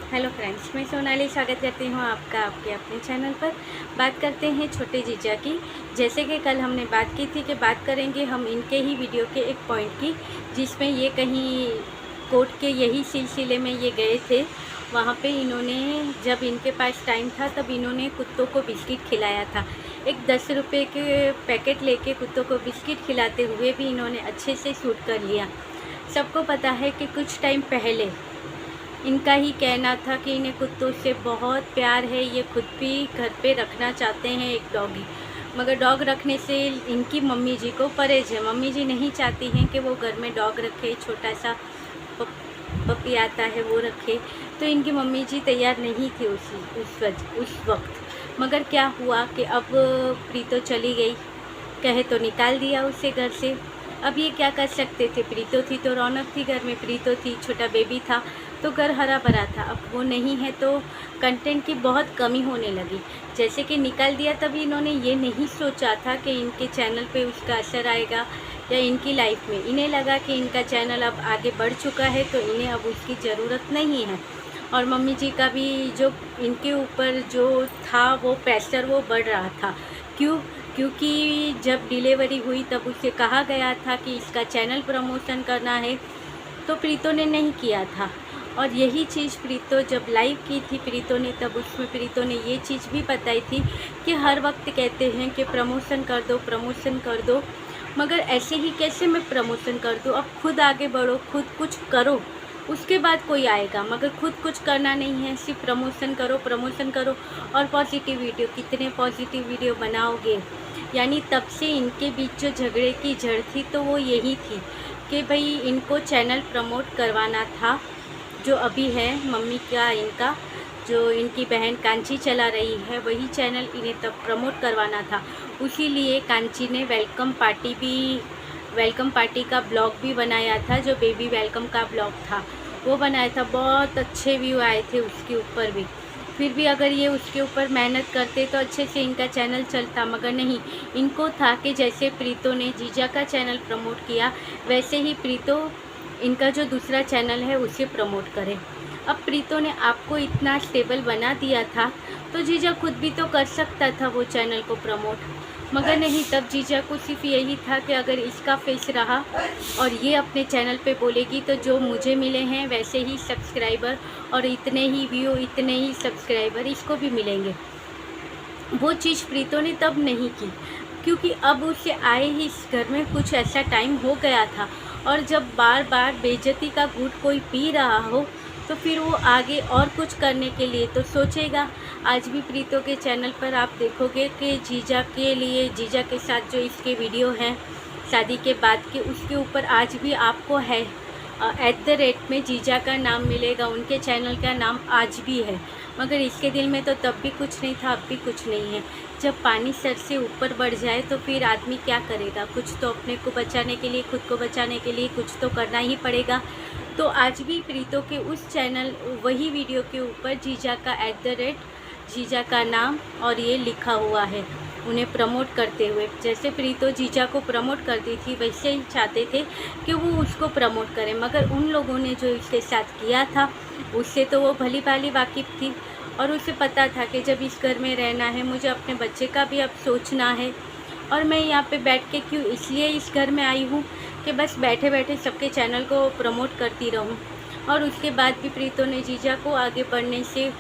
Hello friends, मैं सोनाली स्वागत करती हूँ आपका आपके अपने चैनल पर। बात करते हैं छोटे जीजा की। जैसे कि कल हमने बात की थी कि बात करेंगे हम इनके ही वीडियो के एक पॉइंट की, जिसमें ये कहीं कोर्ट के यही सिलसिले में ये गए थे। वहाँ पे इन्होंने, जब इनके पास टाइम था तब इन्होंने कुत्तों को बिस्किट खिलाया था। एक 10 रुपये के पैकेट लेके कुत्तों को बिस्किट खिलाते हुए भी इन्होंने अच्छे से शूट कर लिया। सबको पता है कि कुछ टाइम पहले इनका ही कहना था कि इन्हें कुत्तों से बहुत प्यार है, ये खुद भी घर पे रखना चाहते हैं एक डॉगी, मगर डॉग रखने से इनकी मम्मी जी को परहेज है। मम्मी जी नहीं चाहती हैं कि वो घर में डॉग रखे, छोटा सा पपी आता है वो रखे, तो इनकी मम्मी जी तैयार नहीं थी उस वक्त। मगर क्या हुआ कि अब प्रीतो चली गई, कहे तो निकाल दिया उसे घर से। अब ये क्या कर सकते थे, प्रीतो थी तो रौनक थी घर में, प्रीतो थी, छोटा बेबी था तो घर हरा भरा था। अब वो नहीं है तो कंटेंट की बहुत कमी होने लगी। जैसे कि निकाल दिया, तभी इन्होंने ये नहीं सोचा था कि इनके चैनल पे उसका असर आएगा या इनकी लाइफ में। इन्हें लगा कि इनका चैनल अब आगे बढ़ चुका है तो इन्हें अब उसकी ज़रूरत नहीं है। और मम्मी जी का भी जो इनके ऊपर जो था वो प्रेशर वो बढ़ रहा था। क्योंकि जब डिलीवरी हुई तब उसे कहा गया था कि इसका चैनल प्रमोशन करना है, तो प्रीतो ने नहीं किया था। और यही चीज़ प्रीतो जब लाइव की थी प्रीतो ने, तब उसमें प्रीतो ने ये चीज़ भी बताई थी कि हर वक्त कहते हैं कि प्रमोशन कर दो, प्रमोशन कर दो, मगर ऐसे ही कैसे मैं प्रमोशन कर दूँ। अब खुद आगे बढ़ो, खुद कुछ करो, उसके बाद कोई आएगा, मगर खुद कुछ करना नहीं है, सिर्फ प्रमोशन करो, प्रमोशन करो। और पॉजिटिव वीडियो, कितने पॉजिटिव वीडियो बनाओगे। यानी तब से इनके बीच जो झगड़े की जड़ थी तो वो यही थी कि भाई इनको चैनल प्रमोट करवाना था, जो अभी है मम्मी का, इनका जो इनकी बहन कांची चला रही है वही चैनल इन्हें तब प्रमोट करवाना था। उसी लिए कांची ने वेलकम पार्टी का ब्लॉग भी बनाया था, जो बेबी वेलकम का ब्लॉग था वो बनाया था। बहुत अच्छे व्यू आए थे उसके ऊपर भी। फिर भी अगर ये उसके ऊपर मेहनत करते तो अच्छे से इनका चैनल चलता, मगर नहीं। इनको था कि जैसे प्रीतो ने जीजा का चैनल प्रमोट किया, वैसे ही प्रीतो इनका जो दूसरा चैनल है उसे प्रमोट करे। अब प्रीतो ने आपको इतना स्टेबल बना दिया था तो जीजा खुद भी तो कर सकता था वो चैनल को प्रमोट, मगर नहीं। तब जीजा को सिर्फ यही था कि अगर इसका फेस रहा और ये अपने चैनल पे बोलेगी तो जो मुझे मिले हैं वैसे ही सब्सक्राइबर और इतने ही व्यू, इतने ही सब्सक्राइबर इसको भी मिलेंगे। वो चीज़ प्रीतो ने तब नहीं की, क्योंकि अब उसे आए ही इस घर में कुछ ऐसा टाइम हो गया था। और जब बार बार बेइज्जती का घूंट कोई पी रहा हो तो फिर वो आगे और कुछ करने के लिए तो सोचेगा। आज भी प्रीतो के चैनल पर आप देखोगे कि जीजा के लिए, जीजा के साथ जो इसके वीडियो हैं शादी के बाद के, उसके ऊपर आज भी आपको है @ में जीजा का नाम मिलेगा, उनके चैनल का नाम आज भी है। मगर इसके दिल में तो तब भी कुछ नहीं था, अब भी कुछ नहीं है। जब पानी सर से ऊपर बढ़ जाए तो फिर आदमी क्या करेगा, कुछ तो अपने को बचाने के लिए, खुद को बचाने के लिए कुछ तो करना ही पड़ेगा। तो आज भी प्रीतो के उस चैनल, वही वीडियो के ऊपर जीजा का @ जीजा का नाम और ये लिखा हुआ है, उन्हें प्रमोट करते हुए। जैसे प्रीतो जीजा को प्रमोट करती थी वैसे ही चाहते थे कि वो उसको प्रमोट करें, मगर उन लोगों ने जो इसके साथ किया था उससे तो वो भली भाली वाकिफ़ थी। और उसे पता था कि जब इस घर में रहना है, मुझे अपने बच्चे का भी अब सोचना है। और मैं यहाँ पे बैठ के क्यों इसलिए इस घर में आई हूँ कि बस बैठे बैठे सबके चैनल को प्रमोट करती रहूँ। और उसके बाद भी प्रीतो ने जीजा को आगे बढ़ने से,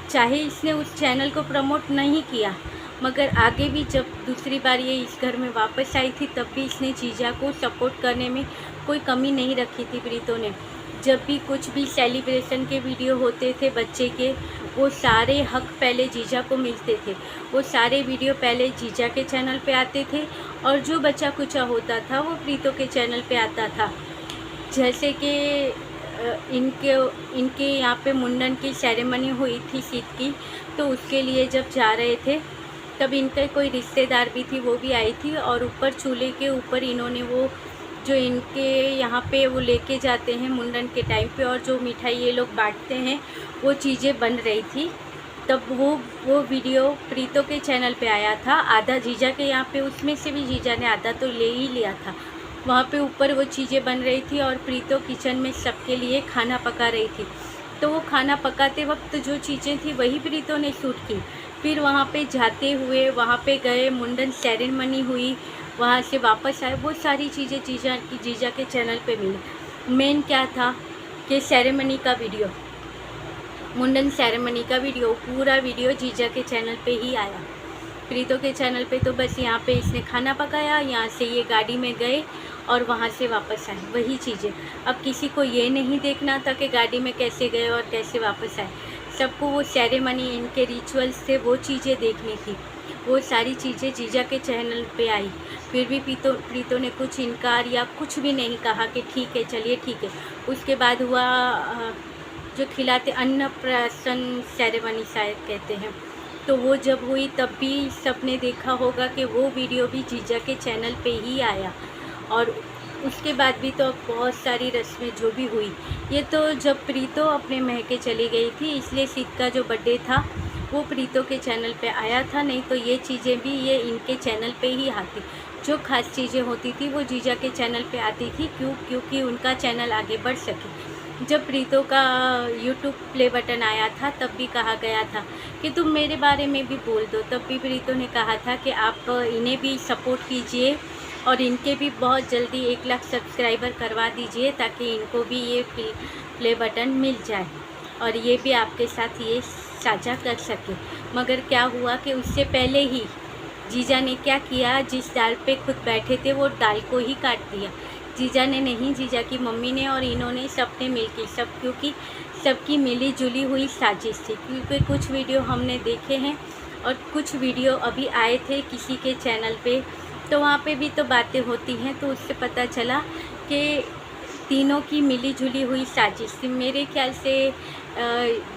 चाहे इसने उस चैनल को प्रमोट नहीं किया, मगर आगे भी जब दूसरी बार ये इस घर में वापस आई थी तब भी इसने जीजा को सपोर्ट करने में कोई कमी नहीं रखी थी प्रीतो ने। जब भी कुछ भी सेलिब्रेशन के वीडियो होते थे बच्चे के, वो सारे हक पहले जीजा को मिलते थे, वो सारे वीडियो पहले जीजा के चैनल पे आते थे। और जो बच्चा कुचा होता था वो प्रीतो के चैनल पे आता था। जैसे कि इनके यहाँ पे मुंडन की सेरेमनी हुई थी सीत की, तो उसके लिए जब जा रहे थे तब इनके कोई रिश्तेदार भी थी, वो भी आई थी। और ऊपर चूल्हे के ऊपर इन्होंने वो जो इनके यहाँ पे वो लेके जाते हैं मुंडन के टाइम पे, और जो मिठाई ये लोग बांटते हैं वो चीज़ें बन रही थी। तब वो वीडियो प्रीतो के चैनल पे आया था, आधा जीजा के यहाँ पे, उसमें से भी जीजा ने आधा तो ले ही लिया था। वहाँ पे ऊपर वो चीज़ें बन रही थी और प्रीतो किचन में सबके लिए खाना पका रही थी। तो वो खाना पकाते वक्त जो चीज़ें थी वही प्रीतो ने शूट की। फिर वहाँ पे जाते हुए वहाँ पे गए, मुंडन सेरेमनी हुई, वहाँ से वापस आए, वो सारी चीज़ें जीजा के चैनल पे मिली। मेन क्या था कि सेरेमनी का वीडियो, मुंडन सेरेमनी का वीडियो, पूरा वीडियो जीजा के चैनल पे ही आया। प्रीतो के चैनल पे तो बस यहाँ पे इसने खाना पकाया, यहाँ से ये गाड़ी में गए और वहाँ से वापस आए, वही चीज़ें। अब किसी को ये नहीं देखना था कि गाड़ी में कैसे गए और कैसे वापस आए, सबको वो सेरेमनी, इनके रिचुअल्स थे, वो चीज़ें देखनी थी। वो सारी चीज़ें जीजा के चैनल पे आई। फिर भी प्रीतो ने कुछ इनकार या कुछ भी नहीं कहा कि ठीक है, चलिए ठीक है। उसके बाद हुआ जो खिलाते अन्नप्राशन सेरेमनी शायद कहते हैं, तो वो जब हुई तब भी सबने देखा होगा कि वो वीडियो भी जीजा के चैनल पे ही आया। और उसके बाद भी तो बहुत सारी रस्में जो भी हुई, ये तो जब प्रीतो अपने महके चली गई थी, इसलिए सिद्ध का जो बर्थडे था वो प्रीतो के चैनल पे आया था, नहीं तो ये चीज़ें भी ये इनके चैनल पे ही आती। जो खास चीज़ें होती थी वो जीजा के चैनल पे आती थी, क्योंकि उनका चैनल आगे बढ़ सके। जब प्रीतो का यूट्यूब प्ले बटन आया था तब भी कहा गया था कि तुम मेरे बारे में भी बोल दो, तब भी प्रीतो ने कहा था कि आप इन्हें भी सपोर्ट कीजिए और इनके भी बहुत जल्दी 1 लाख सब्सक्राइबर करवा दीजिए, ताकि इनको भी ये प्ले बटन मिल जाए और ये भी आपके साथ ये साझा कर सके। मगर क्या हुआ कि उससे पहले ही जीजा ने क्या किया, जिस डाल पे खुद बैठे थे वो डाल को ही काट दिया। जीजा ने नहीं, जीजा की मम्मी ने और इन्होंने सबने मिलके, क्योंकि सबकी मिली जुली हुई साजिश थी। क्योंकि कुछ वीडियो हमने देखे हैं और कुछ वीडियो अभी आए थे किसी के चैनल पे, तो वहाँ पे भी तो बातें होती हैं, तो उससे पता चला कि तीनों की मिली जुली हुई साजिश थी। मेरे ख्याल से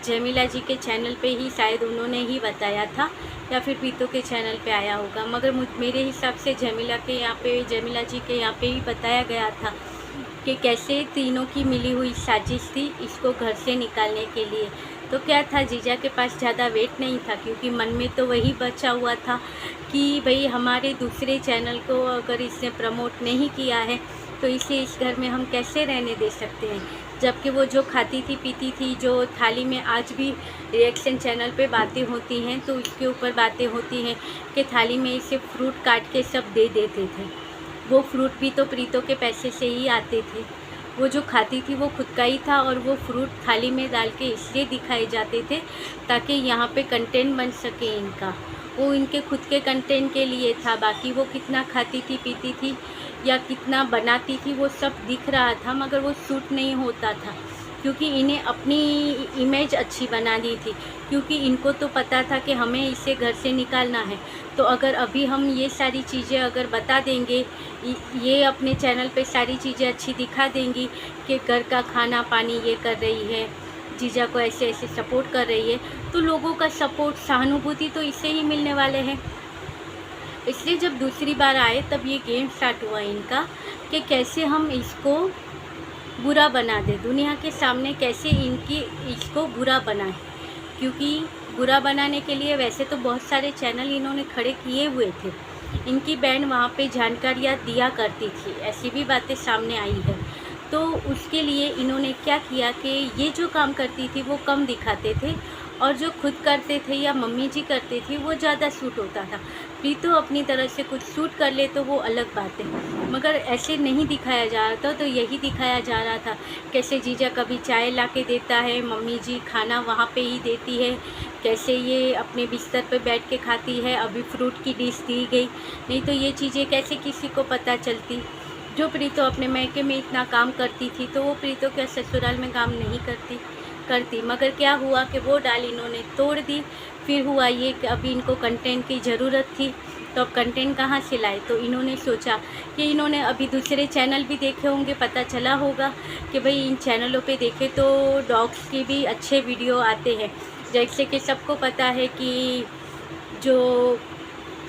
जमीला जी के चैनल पे ही शायद उन्होंने ही बताया था, या फिर प्रीतो के चैनल पे आया होगा, मगर मेरे हिसाब से जमीला जी के यहाँ पे ही बताया गया था कि कैसे तीनों की मिली हुई साजिश थी इसको घर से निकालने के लिए। तो क्या था, जीजा के पास ज़्यादा वेट नहीं था, क्योंकि मन में तो वही बचा हुआ था कि भाई हमारे दूसरे चैनल को अगर इसने प्रमोट नहीं किया है तो इसे इस घर में हम कैसे रहने दे सकते हैं। जबकि वो जो खाती थी पीती थी, जो थाली में आज भी रिएक्शन चैनल पे बातें होती हैं तो उसके ऊपर बातें होती हैं कि थाली में इसे फ्रूट काट के सब दे देते थे। वो फ्रूट भी तो प्रीतो के पैसे से ही आते थे। वो जो खाती थी वो खुद का ही था, और वो फ्रूट थाली में डाल के इसलिए दिखाए जाते थे ताकि यहाँ पे कंटेंट बन सके इनका। वो इनके खुद के कंटेंट के लिए था, बाकी वो कितना खाती थी पीती थी या कितना बनाती थी वो सब दिख रहा था, मगर वो शूट नहीं होता था, क्योंकि इन्हें अपनी इमेज अच्छी बनानी थी। क्योंकि इनको तो पता था कि हमें इसे घर से निकालना है, तो अगर अभी हम ये सारी चीज़ें अगर बता देंगे, ये अपने चैनल पे सारी चीज़ें अच्छी दिखा देंगी कि घर का खाना पानी ये कर रही है, जीजा को ऐसे ऐसे सपोर्ट कर रही है, तो लोगों का सपोर्ट, सहानुभूति तो इससे ही मिलने वाले हैं। इसलिए जब दूसरी बार आए तब ये गेम स्टार्ट हुआ इनका कि कैसे हम इसको बुरा बना दें, दुनिया के सामने कैसे इसको बुरा बनाएं। क्योंकि बुरा बनाने के लिए वैसे तो बहुत सारे चैनल इन्होंने खड़े किए हुए थे, इनकी बहन वहाँ पे जानकारियाँ दिया करती थी, ऐसी भी बातें सामने आई है। तो उसके लिए इन्होंने क्या किया कि ये जो काम करती थी वो कम दिखाते थे, और जो खुद करते थे या मम्मी जी करते थे वो ज़्यादा सूट होता था। प्रीतो अपनी तरह से कुछ सूट कर ले तो वो अलग बात है, मगर ऐसे नहीं दिखाया जा रहा था। तो यही दिखाया जा रहा था कैसे जीजा कभी चाय ला के देता है, मम्मी जी खाना वहाँ पे ही देती है, कैसे ये अपने बिस्तर पे बैठ के खाती है, अभी फ्रूट की डिश दी गई, नहीं तो ये चीज़ें कैसे किसी को पता चलती। जो प्रीतो अपने मैके में इतना काम करती थी तो वो प्रीतो क्या ससुराल में काम नहीं करती। मगर क्या हुआ कि वो डाल इन्होंने तोड़ दी। फिर हुआ ये कि अभी इनको कंटेंट की ज़रूरत थी, तो अब कंटेंट कहाँ से लाए। तो इन्होंने सोचा कि इन्होंने अभी दूसरे चैनल भी देखे होंगे, पता चला होगा कि भाई इन चैनलों पे देखे तो डॉग्स की भी अच्छे वीडियो आते हैं। जैसे कि सबको पता है कि जो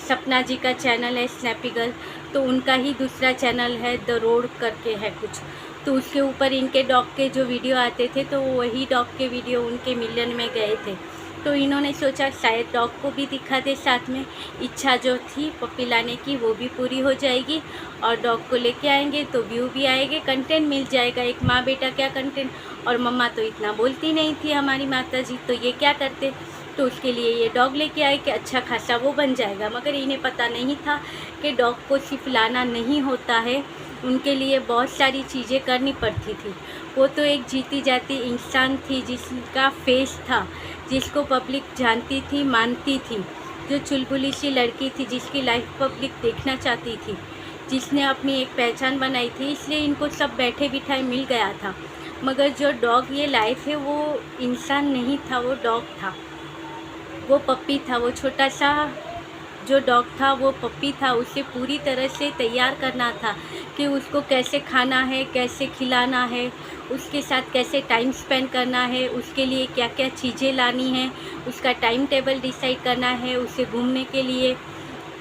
सपना जी का चैनल है स्नैपी गर्ल, तो उनका ही दूसरा चैनल है द रोड करके है कुछ, तो उसके ऊपर इनके डॉग के जो वीडियो आते थे तो वही डॉग के वीडियो उनके मिलियन में गए थे। तो इन्होंने सोचा शायद डॉग को भी दिखा दे साथ में। इच्छा जो थी पप्पी लाने की वो भी पूरी हो जाएगी और डॉग को लेके आएंगे तो व्यू भी आएंगे, कंटेंट मिल जाएगा। एक माँ बेटा क्या कंटेंट, और मम्मा तो इतना बोलती नहीं थी हमारी माता जी, तो ये क्या करते, तो उसके लिए ये डॉग लेके आए कि अच्छा खासा वो बन जाएगा। मगर इन्हें पता नहीं था कि डॉग को सिर्फ लाना नहीं होता है, उनके लिए बहुत सारी चीज़ें करनी पड़ती थी। वो तो एक जीती जाती इंसान थी जिसका फेस था, जिसको पब्लिक जानती थी, मानती थी, जो चुलबुली सी लड़की थी जिसकी लाइफ पब्लिक देखना चाहती थी, जिसने अपनी एक पहचान बनाई थी, इसलिए इनको सब बैठे बिठाए मिल गया था। मगर जो डॉग ये लाए थे वो इंसान नहीं था, वो डॉग था, वो पप्पी था। वो छोटा सा जो डॉग था वो पप्पी था। उसे पूरी तरह से तैयार करना था कि उसको कैसे खाना है, कैसे खिलाना है, उसके साथ कैसे टाइम स्पेंड करना है, उसके लिए क्या क्या चीज़ें लानी है, उसका टाइम टेबल डिसाइड करना है, उसे घूमने के लिए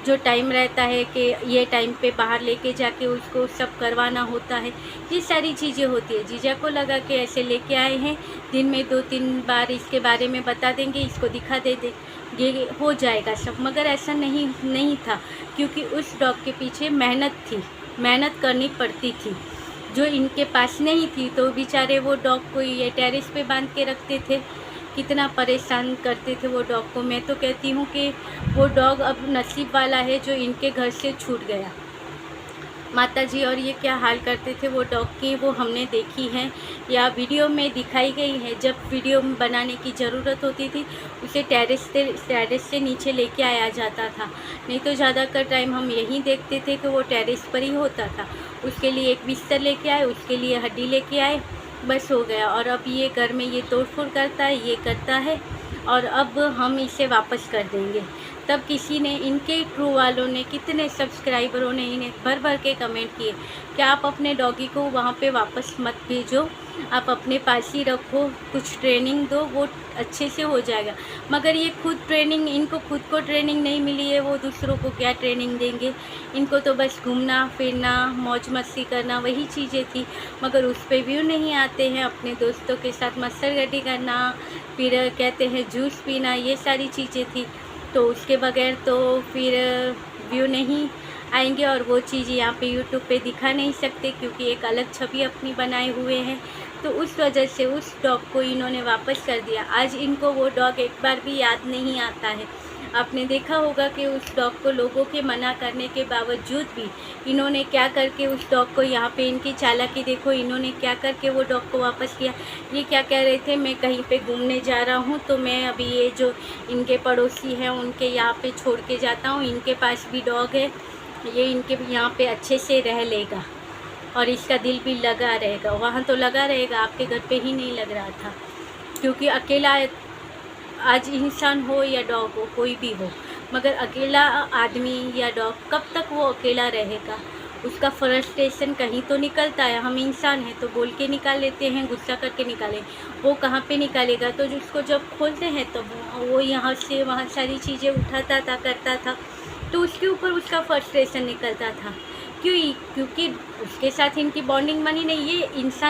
जो टाइम रहता है कि ये टाइम पे बाहर लेके जाके उसको सब करवाना होता है, ये सारी चीज़ें होती है। जीजा को लगा कि ऐसे लेके आए हैं, दिन में 2-3 बार इसके बारे में बता देंगे, इसको दिखा दे ये हो जाएगा सब। मगर ऐसा नहीं था, क्योंकि उस डॉग के पीछे मेहनत थी, मेहनत करनी पड़ती थी जो इनके पास नहीं थी। तो बेचारे वो डॉग को ये टेरेस पे बांध के रखते थे, कितना परेशान करते थे वो डॉग को। मैं तो कहती हूँ कि वो डॉग अब नसीब वाला है जो इनके घर से छूट गया। माताजी और ये क्या हाल करते थे वो डॉग की, वो हमने देखी है या वीडियो में दिखाई गई है। जब वीडियो बनाने की ज़रूरत होती थी उसे टेरेस से नीचे लेके आया जाता था, नहीं तो ज़्यादातर टाइम हम यहीं देखते थे कि वो टेरेस पर ही होता था। उसके लिए एक बिस्तर लेके आए, उसके लिए हड्डी लेके आए, बस हो गया। और अब ये घर में ये तोड़फोड़ करता है, ये करता है, और अब हम इसे वापस कर देंगे। तब किसी ने, इनके ट्रू वालों ने, कितने सब्सक्राइबरों ने इन्हें भर भर के कमेंट किए कि आप अपने डॉगी को वहाँ पे वापस मत भेजो, आप अपने पास ही रखो, कुछ ट्रेनिंग दो, वो अच्छे से हो जाएगा। मगर ये खुद ट्रेनिंग, इनको खुद को ट्रेनिंग नहीं मिली है, वो दूसरों को क्या ट्रेनिंग देंगे। इनको तो बस घूमना फिरना, मौज मस्ती करना, वही चीज़ें थी। मगर उस पर व्यू नहीं आते हैं। अपने दोस्तों के साथ मस्सरगड्डी करना, फिर कहते हैं जूस पीना, ये सारी चीज़ें थी। तो उसके बगैर तो फिर व्यू नहीं आएंगे, और वो चीज़ यहाँ पे यूट्यूब पे दिखा नहीं सकते, क्योंकि एक अलग छवि अपनी बनाए हुए हैं। तो उस वजह से उस डॉग को इन्होंने वापस कर दिया। आज इनको वो डॉग एक बार भी याद नहीं आता है। आपने देखा होगा कि उस डॉग को लोगों के मना करने के बावजूद भी इन्होंने क्या करके उस डॉग को, यहाँ पे इनकी चालाकी देखो, इन्होंने क्या करके वो डॉग को वापस किया। ये क्या कह रहे थे, मैं कहीं पे घूमने जा रहा हूँ तो मैं अभी ये जो इनके पड़ोसी हैं उनके यहाँ पे छोड़ के जाता हूँ, इनके पास भी डॉग है, ये इनके यहाँ पे अच्छे से रह लेगा और इसका दिल भी लगा रहेगा। वहाँ तो लगा रहेगा, आपके घर पे ही नहीं लग रहा था, क्योंकि अकेला, आज इंसान हो या डॉग हो, कोई भी हो, मगर अकेला आदमी या डॉग कब तक वो अकेला रहेगा। उसका फ्रस्ट्रेशन कहीं तो निकलता है। हम इंसान हैं तो बोल के निकाल लेते हैं, गुस्सा करके निकालें, वो कहाँ पे निकालेगा। तो उसको जब खोलते हैं तो वो यहाँ से वहाँ सारी चीज़ें उठाता था, करता था, तो उसके ऊपर उसका फ्रस्ट्रेशन निकलता था। क्योंकि उसके साथ इनकी बॉन्डिंग बनी नहीं। ये इंसान